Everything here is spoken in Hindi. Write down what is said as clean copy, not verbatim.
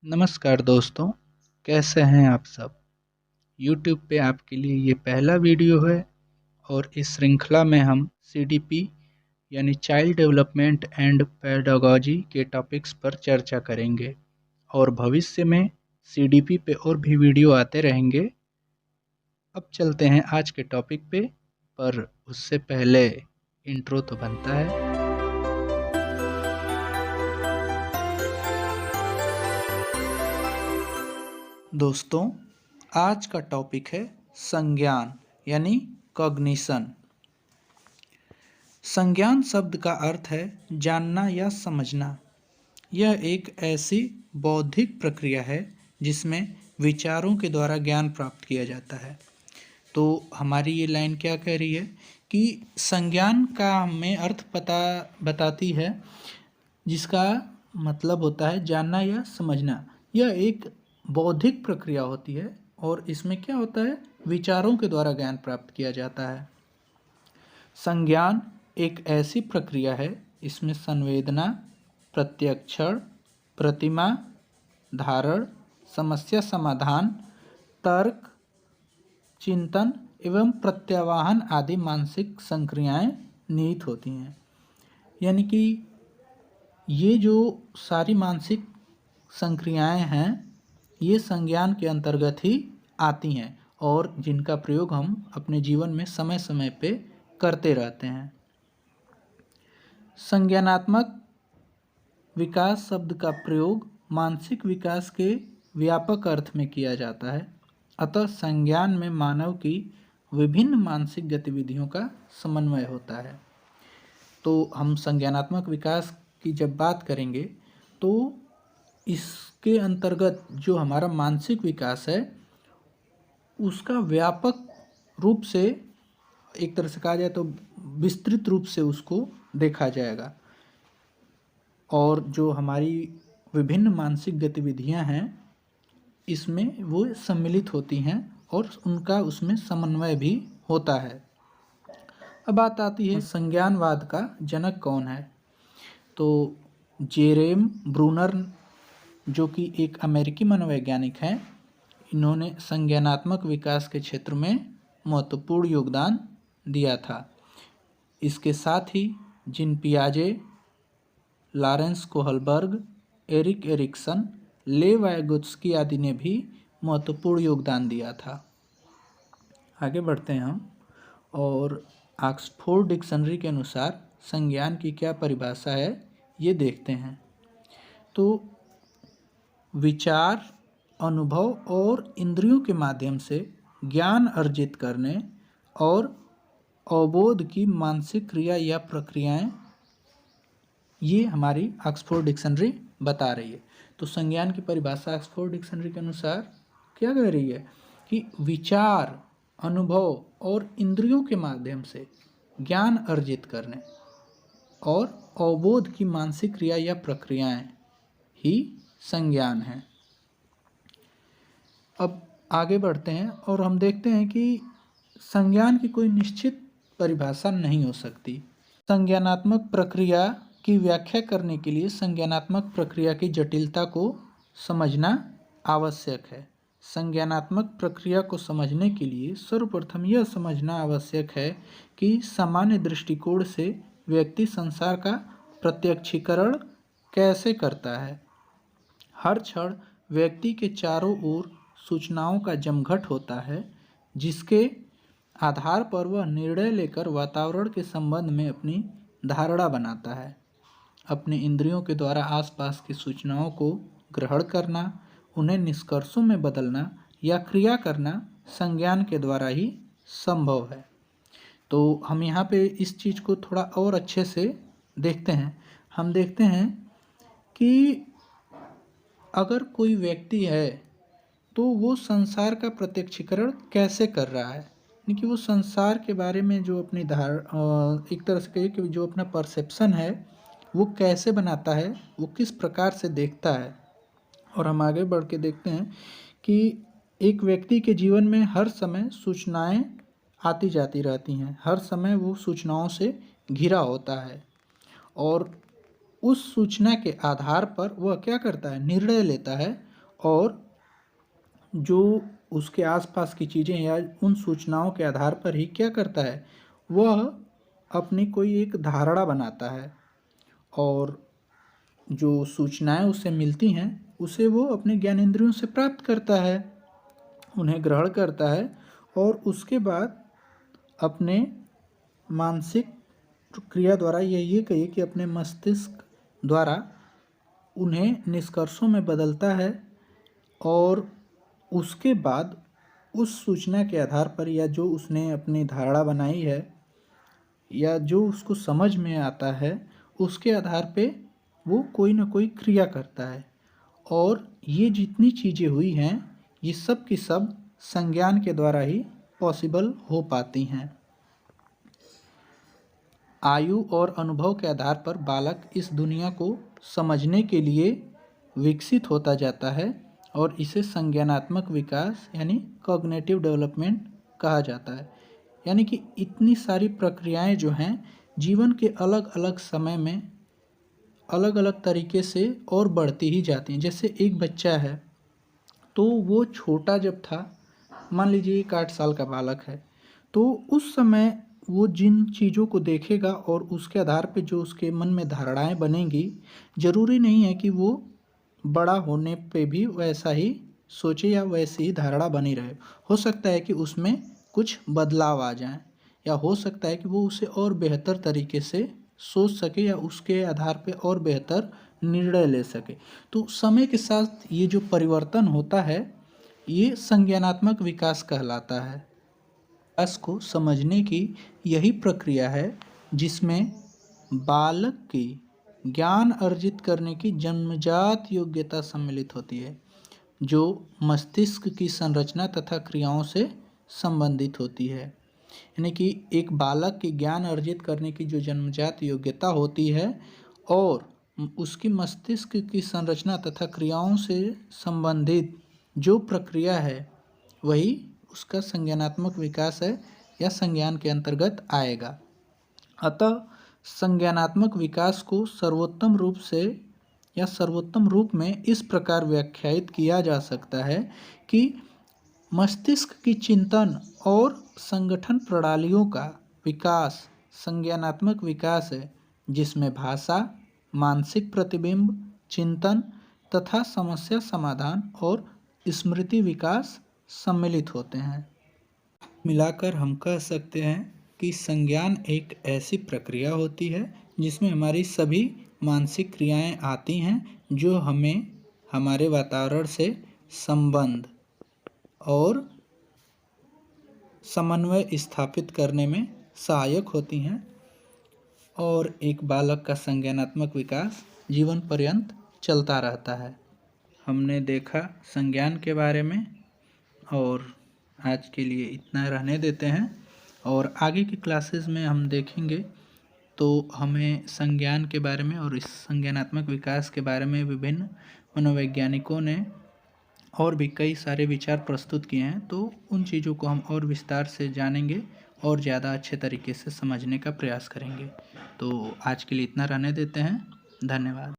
नमस्कार दोस्तों, कैसे हैं आप सब। YouTube पे आपके लिए ये पहला वीडियो है और इस श्रृंखला में हम CDP यानी चाइल्ड डेवलपमेंट एंड पेडागोजी के टॉपिक्स पर चर्चा करेंगे और भविष्य में CDP पे और भी वीडियो आते रहेंगे। अब चलते हैं आज के टॉपिक पे, पर उससे पहले इंट्रो तो बनता है। दोस्तों, आज का टॉपिक है संज्ञान यानी कॉग्निशन। संज्ञान शब्द का अर्थ है जानना या समझना। यह एक ऐसी बौद्धिक प्रक्रिया है जिसमें विचारों के द्वारा ज्ञान प्राप्त किया जाता है। तो हमारी ये लाइन क्या कह रही है कि संज्ञान का हमें अर्थ बताती है, जिसका मतलब होता है जानना या समझना। यह एक बौद्धिक प्रक्रिया होती है और इसमें क्या होता है, विचारों के द्वारा ज्ञान प्राप्त किया जाता है। संज्ञान एक ऐसी प्रक्रिया है, इसमें संवेदना, प्रत्यक्षण, प्रतिमा, धारण, समस्या समाधान, तर्क, चिंतन एवं प्रत्यावाहन आदि मानसिक संक्रियाएं निहित होती हैं। यानी कि ये जो सारी मानसिक संक्रियाएं हैं, ये संज्ञान के अंतर्गत ही आती हैं और जिनका प्रयोग हम अपने जीवन में समय समय पे करते रहते हैं। संज्ञानात्मक विकास शब्द का प्रयोग मानसिक विकास के व्यापक अर्थ में किया जाता है। अतः संज्ञान में मानव की विभिन्न मानसिक गतिविधियों का समन्वय होता है। तो हम संज्ञानात्मक विकास की जब बात करेंगे तो इसके अंतर्गत जो हमारा मानसिक विकास है उसका व्यापक रूप से, एक तरह से कहा जाए तो विस्तृत रूप से उसको देखा जाएगा। और जो हमारी विभिन्न मानसिक गतिविधियां हैं इसमें वो सम्मिलित होती हैं और उनका उसमें समन्वय भी होता है। अब बात आती है संज्ञानवाद का जनक कौन है। तो जेरेम ब्रूनर, जो कि एक अमेरिकी मनोवैज्ञानिक हैं, इन्होंने संज्ञानात्मक विकास के क्षेत्र में महत्वपूर्ण योगदान दिया था। इसके साथ ही जीन पियाजे, Lawrence Kohlberg, Erik Erikson, Lev Vygotsky आदि ने भी महत्वपूर्ण योगदान दिया था। आगे बढ़ते हैं हम और ऑक्सफोर्ड डिक्शनरी के अनुसार संज्ञान की क्या परिभाषा है ये देखते हैं। तो विचार, अनुभव और इंद्रियों के माध्यम से ज्ञान अर्जित करने और अवबोध की मानसिक क्रिया या प्रक्रियाएं, ये हमारी ऑक्सफोर्ड डिक्शनरी बता रही है। तो संज्ञान की परिभाषा ऑक्सफोर्ड डिक्शनरी के अनुसार क्या कह रही है कि विचार, अनुभव और इंद्रियों के माध्यम से ज्ञान अर्जित करने और अवबोध की मानसिक क्रिया या प्रक्रियाएं ही संज्ञान है। अब आगे बढ़ते हैं और हम देखते हैं कि संज्ञान की कोई निश्चित परिभाषा नहीं हो सकती। संज्ञानात्मक प्रक्रिया की व्याख्या करने के लिए संज्ञानात्मक प्रक्रिया की जटिलता को समझना आवश्यक है। संज्ञानात्मक प्रक्रिया को समझने के लिए सर्वप्रथम यह समझना आवश्यक है कि सामान्य दृष्टिकोण से व्यक्ति संसार का प्रत्यक्षीकरण कैसे करता है। हर क्षण व्यक्ति के चारों ओर सूचनाओं का जमघट होता है, जिसके आधार पर वह निर्णय लेकर वातावरण के संबंध में अपनी धारणा बनाता है। अपने इंद्रियों के द्वारा आसपास की सूचनाओं को ग्रहण करना, उन्हें निष्कर्षों में बदलना या क्रिया करना संज्ञान के द्वारा ही संभव है। तो हम यहाँ पे इस चीज़ को थोड़ा और अच्छे से देखते हैं। हम देखते हैं कि अगर कोई व्यक्ति है तो वो संसार का प्रत्यक्षीकरण कैसे कर रहा है, यानी कि वो संसार के बारे में जो अपनी एक तरह से कहिए कि जो अपना परसेप्शन है वो कैसे बनाता है, वो किस प्रकार से देखता है। और हम आगे बढ़ के देखते हैं कि एक व्यक्ति के जीवन में हर समय सूचनाएं आती जाती रहती हैं, हर समय वो सूचनाओं से घिरा होता है और उस सूचना के आधार पर वह क्या करता है, निर्णय लेता है और जो उसके आसपास की चीज़ें या उन सूचनाओं के आधार पर ही क्या करता है, वह अपनी कोई एक धारणा बनाता है और जो सूचनाएं उसे मिलती हैं उसे वो अपने ज्ञानेंद्रियों से प्राप्त करता है, उन्हें ग्रहण करता है और उसके बाद अपने मानसिक क्रिया द्वारा या ये कहिए कि अपने मस्तिष्क द्वारा उन्हें निष्कर्षों में बदलता है और उसके बाद उस सूचना के आधार पर या जो उसने अपनी धारणा बनाई है या जो उसको समझ में आता है उसके आधार पे वो कोई ना कोई क्रिया करता है। और ये जितनी चीज़ें हुई हैं ये सब की सब संज्ञान के द्वारा ही पॉसिबल हो पाती हैं। आयु और अनुभव के आधार पर बालक इस दुनिया को समझने के लिए विकसित होता जाता है और इसे संज्ञानात्मक विकास यानी कॉग्निटिव डेवलपमेंट कहा जाता है। यानी कि इतनी सारी प्रक्रियाएं जो हैं जीवन के अलग अलग समय में अलग अलग तरीके से और बढ़ती ही जाती हैं। जैसे एक बच्चा है तो वो छोटा जब था, मान लीजिए 1-8 साल का बालक है, तो उस समय वो जिन चीज़ों को देखेगा और उसके आधार पे जो उसके मन में धारणाएं बनेंगी, ज़रूरी नहीं है कि वो बड़ा होने पे भी वैसा ही सोचे या वैसी ही धारणा बनी रहे। हो सकता है कि उसमें कुछ बदलाव आ जाएं या हो सकता है कि वो उसे और बेहतर तरीके से सोच सके या उसके आधार पे और बेहतर निर्णय ले सके। तो समय के साथ ये जो परिवर्तन होता है ये संज्ञानात्मक विकास कहलाता है। विकास को समझने की यही प्रक्रिया है जिसमें बालक की ज्ञान अर्जित करने की जन्मजात योग्यता सम्मिलित होती है, जो मस्तिष्क की संरचना तथा क्रियाओं से संबंधित होती है। यानी कि एक बालक की ज्ञान अर्जित करने की जो जन्मजात योग्यता होती है और उसकी मस्तिष्क की संरचना तथा क्रियाओं से संबंधित जो प्रक्रिया है वही उसका संज्ञानात्मक विकास है या संज्ञान के अंतर्गत आएगा। अतः संज्ञानात्मक विकास को सर्वोत्तम रूप से या सर्वोत्तम रूप में इस प्रकार व्याख्यायित किया जा सकता है कि मस्तिष्क की चिंतन और संगठन प्रणालियों का विकास संज्ञानात्मक विकास है, जिसमें भाषा, मानसिक प्रतिबिंब, चिंतन तथा समस्या समाधान और स्मृति विकास सम्मिलित होते हैं। मिलाकर हम कह सकते हैं कि संज्ञान एक ऐसी प्रक्रिया होती है जिसमें हमारी सभी मानसिक क्रियाएं आती हैं जो हमें हमारे वातावरण से संबंध और समन्वय स्थापित करने में सहायक होती हैं और एक बालक का संज्ञानात्मक विकास जीवन पर्यंत चलता रहता है। हमने देखा संज्ञान के बारे में और आज के लिए इतना रहने देते हैं और आगे की क्लासेस में हम देखेंगे तो हमें संज्ञान के बारे में और इस संज्ञानात्मक विकास के बारे में विभिन्न मनोवैज्ञानिकों ने और भी कई सारे विचार प्रस्तुत किए हैं, तो उन चीज़ों को हम और विस्तार से जानेंगे और ज़्यादा अच्छे तरीके से समझने का प्रयास करेंगे। तो आज के लिए इतना रहने देते हैं। धन्यवाद।